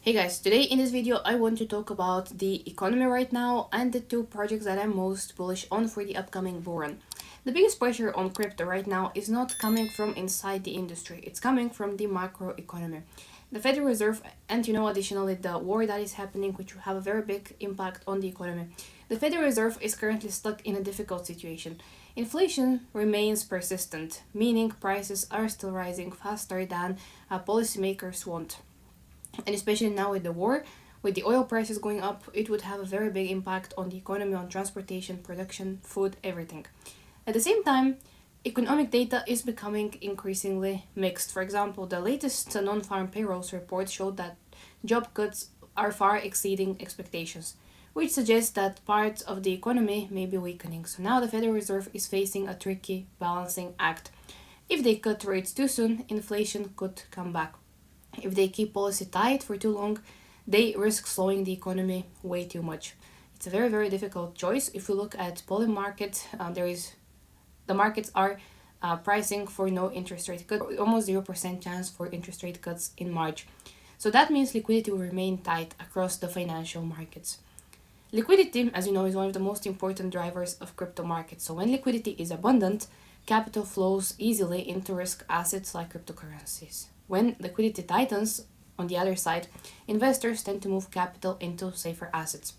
Hey guys, today in this video I want to talk about the economy right now and the two projects that I'm most bullish on for the upcoming bull run. The biggest pressure on crypto right now is not coming from inside the industry, it's coming from the macro economy. The Federal Reserve and additionally the war that is happening, which will have a very big impact on the economy. The Federal Reserve is currently stuck in a difficult situation. Inflation remains persistent, meaning prices are still rising faster than policymakers want. And especially now with the war, with the oil prices going up, it would have a very big impact on the economy, on transportation, production, food, everything. At the same time, economic data is becoming increasingly mixed. For example, the latest non-farm payrolls report showed that job cuts are far exceeding expectations, which suggests that parts of the economy may be weakening. So now the Federal Reserve is facing a tricky balancing act. If they cut rates too soon, inflation could come back. If they keep policy tight for too long, they risk slowing the economy way too much. It's a very, very difficult choice. If you look at poly market, the markets are pricing for no interest rate cut, almost 0% chance for interest rate cuts in March. So that means liquidity will remain tight across the financial markets. Liquidity, as you know, is one of the most important drivers of crypto markets. So when liquidity is abundant, capital flows easily into risk assets like cryptocurrencies. When liquidity tightens, on the other side, investors tend to move capital into safer assets.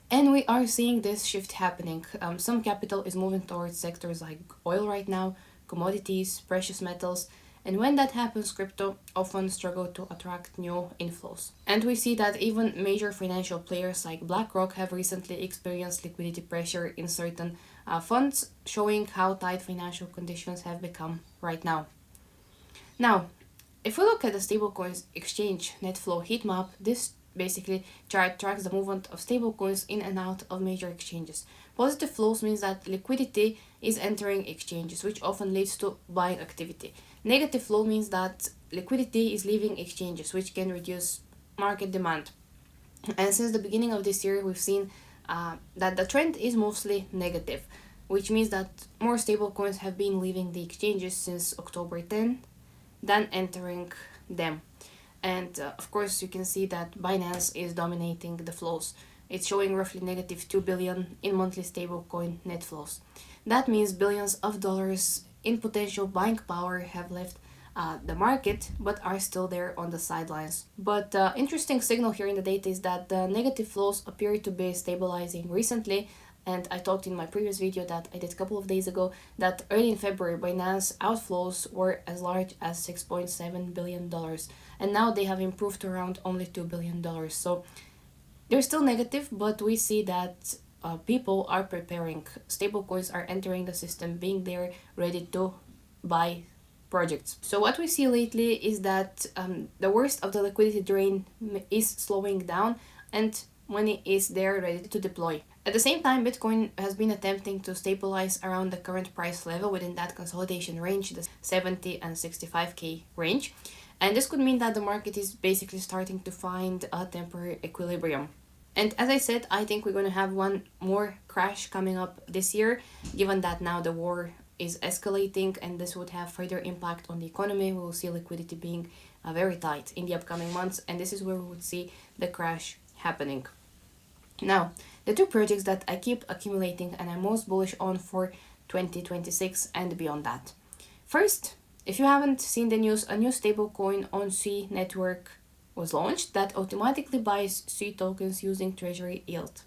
And we are seeing this shift happening. Some capital is moving towards sectors like oil right now, commodities, precious metals, and when that happens, crypto often struggle to attract new inflows. And we see that even major financial players like BlackRock have recently experienced liquidity pressure in certain funds, showing how tight financial conditions have become right now. Now, if we look at the stablecoins exchange net flow heat map, this basically chart tracks the movement of stablecoins in and out of major exchanges. Positive flows means that liquidity is entering exchanges, which often leads to buying activity. Negative flow means that liquidity is leaving exchanges, which can reduce market demand. And since the beginning of this year, we've seen that the trend is mostly negative, which means that more stablecoins have been leaving the exchanges since October 10 than entering them. And of course, you can see that Binance is dominating the flows. It's showing roughly negative 2 billion in monthly stablecoin net flows. That means billions of dollars in potential buying power have left the market but are still there on the sidelines. But interesting signal here in the data is that the negative flows appear to be stabilizing recently. And I talked in my previous video that I did a couple of days ago that early in February, Binance outflows were as large as $6.7 billion. And now they have improved to around only $2 billion. So they're still negative, but we see that people are preparing. Stablecoins are entering the system, being there, ready to buy projects. So what we see lately is that the worst of the liquidity drain is slowing down and money is there ready to deploy. At the same time, Bitcoin has been attempting to stabilize around the current price level within that consolidation range, the 70 and 65k range. And this could mean that the market is basically starting to find a temporary equilibrium. And as I said, I think we're going to have one more crash coming up this year, given that now the war is escalating and this would have further impact on the economy. We will see liquidity being very tight in the upcoming months, and this is where we would see the crash happening. Now, the two projects that I keep accumulating and I'm most bullish on for 2026 and beyond that. First, if you haven't seen the news, a new stablecoin on SUI network was launched that automatically buys SUI tokens using treasury yield.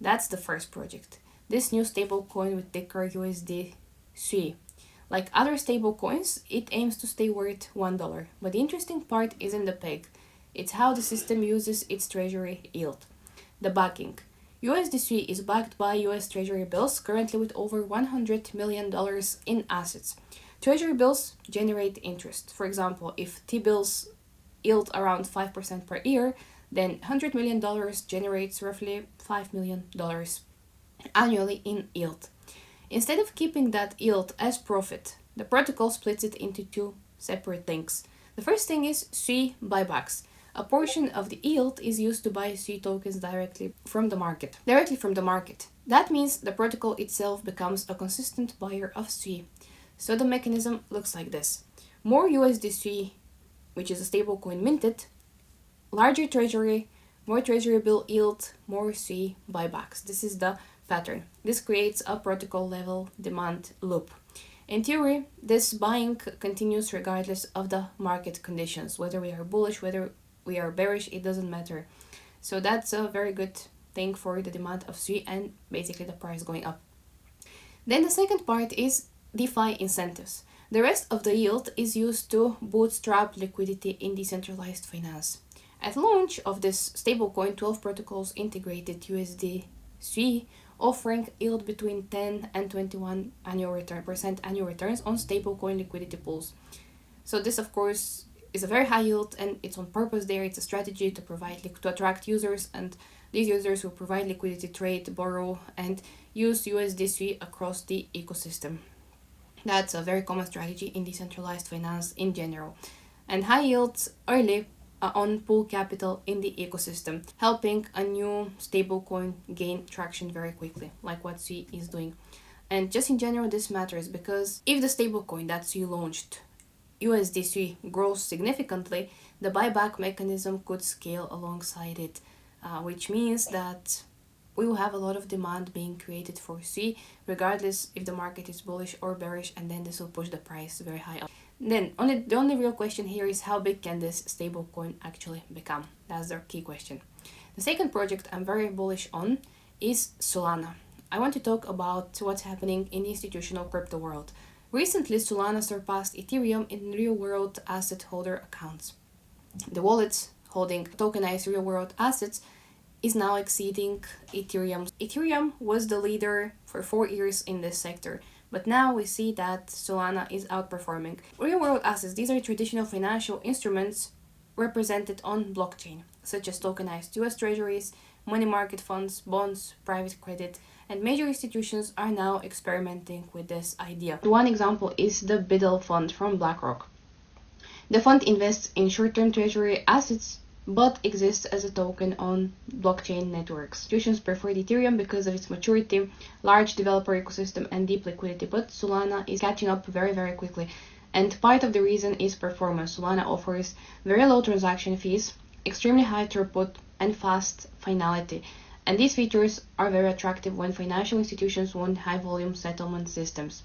That's the first project. This new stablecoin with ticker USD SUI. Like other stablecoins, it aims to stay worth $1. But the interesting part isn't the peg. It's how the system uses its treasury yield. The backing. USDC is backed by US Treasury bills, currently with over $100 million in assets. Treasury bills generate interest. For example, if T-bills yield around 5% per year, then $100 million generates roughly $5 million annually in yield. Instead of keeping that yield as profit, the protocol splits it into two separate things. The first thing is SUI buybacks. A portion of the yield is used to buy SUI tokens directly from the market. That means the protocol itself becomes a consistent buyer of SUI. So the mechanism looks like this. More USD SUI, which is a stablecoin minted, larger treasury, more treasury bill yield, more SUI buybacks. This is the pattern. This creates a protocol level demand loop. In theory, this buying continues regardless of the market conditions. Whether we are bullish, whether we are bearish, it doesn't matter. So that's a very good thing for the demand of SUI and basically the price going up. Then the second part is DeFi incentives. The rest of the yield is used to bootstrap liquidity in decentralized finance. At launch of this stablecoin, 12 protocols integrated USD SUI, offering yield between 10 and 21% annual returns on stablecoin liquidity pools. So this, of course, is a very high yield, and it's on purpose there. It's a strategy to attract users, and these users will provide liquidity, trade, borrow, and use USD SUI across the ecosystem. That's a very common strategy in decentralized finance in general. And high yields early on pool capital in the ecosystem, helping a new stablecoin gain traction very quickly, like what SUI is doing. And just in general, this matters because if the stablecoin that SUI launched, USD SUI, grows significantly, the buyback mechanism could scale alongside it, which means that we will have a lot of demand being created for SUI, regardless if the market is bullish or bearish, and then this will push the price very high up. Then the only real question here is how big can this stablecoin actually become? That's the key question. The second project I'm very bullish on is Solana. I want to talk about what's happening in the institutional crypto world. Recently, Solana surpassed Ethereum in real-world asset holder accounts. The wallets holding tokenized real-world assets is now exceeding Ethereum. Ethereum was the leader for 4 years in this sector, but now we see that Solana is outperforming. Real-world assets, these are traditional financial instruments represented on blockchain, such as tokenized US treasuries, money market funds, bonds, private credit, and major institutions are now experimenting with this idea. One example is the BUIDL fund from BlackRock. The fund invests in short-term treasury assets but exists as a token on blockchain networks. Institutions prefer Ethereum because of its maturity, large developer ecosystem, and deep liquidity, but Solana is catching up very, very quickly. And part of the reason is performance. Solana offers very low transaction fees, extremely high throughput, and fast finality. And these features are very attractive when financial institutions want high-volume settlement systems.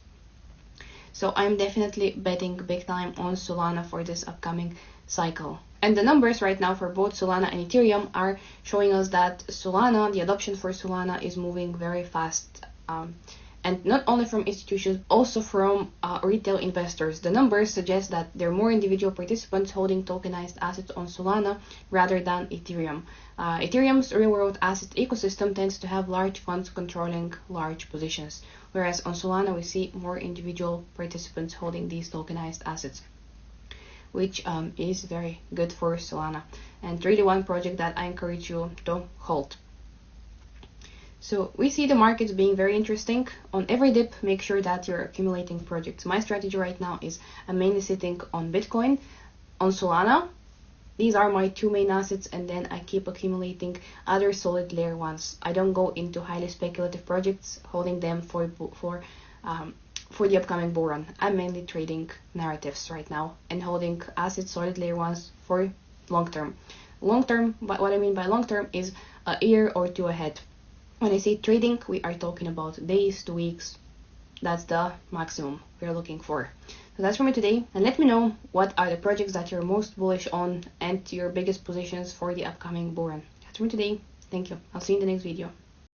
So I'm definitely betting big time on Solana for this upcoming cycle. And the numbers right now for both Solana and Ethereum are showing us that Solana, the adoption for Solana is moving very fast. And not only from institutions, also from retail investors. The numbers suggest that there are more individual participants holding tokenized assets on Solana rather than Ethereum. Ethereum's real-world asset ecosystem tends to have large funds controlling large positions, whereas on Solana we see more individual participants holding these tokenized assets, which is very good for Solana, and really one project that I encourage you to hold. So we see the markets being very interesting. On every dip, make sure that you're accumulating projects. My strategy right now is I'm mainly sitting on Bitcoin, on Solana. These are my two main assets, and then I keep accumulating other solid layer ones. I don't go into highly speculative projects, holding them for the upcoming bull run. I'm mainly trading narratives right now and holding assets, solid layer ones, for long term. Long term, but what I mean by long term is a year or two ahead. When I say trading, we are talking about days to weeks. That's the maximum we're looking for. So that's for me today. And let me know what are the projects that you're most bullish on and your biggest positions for the upcoming bull run. That's for me today. Thank you. I'll see you in the next video.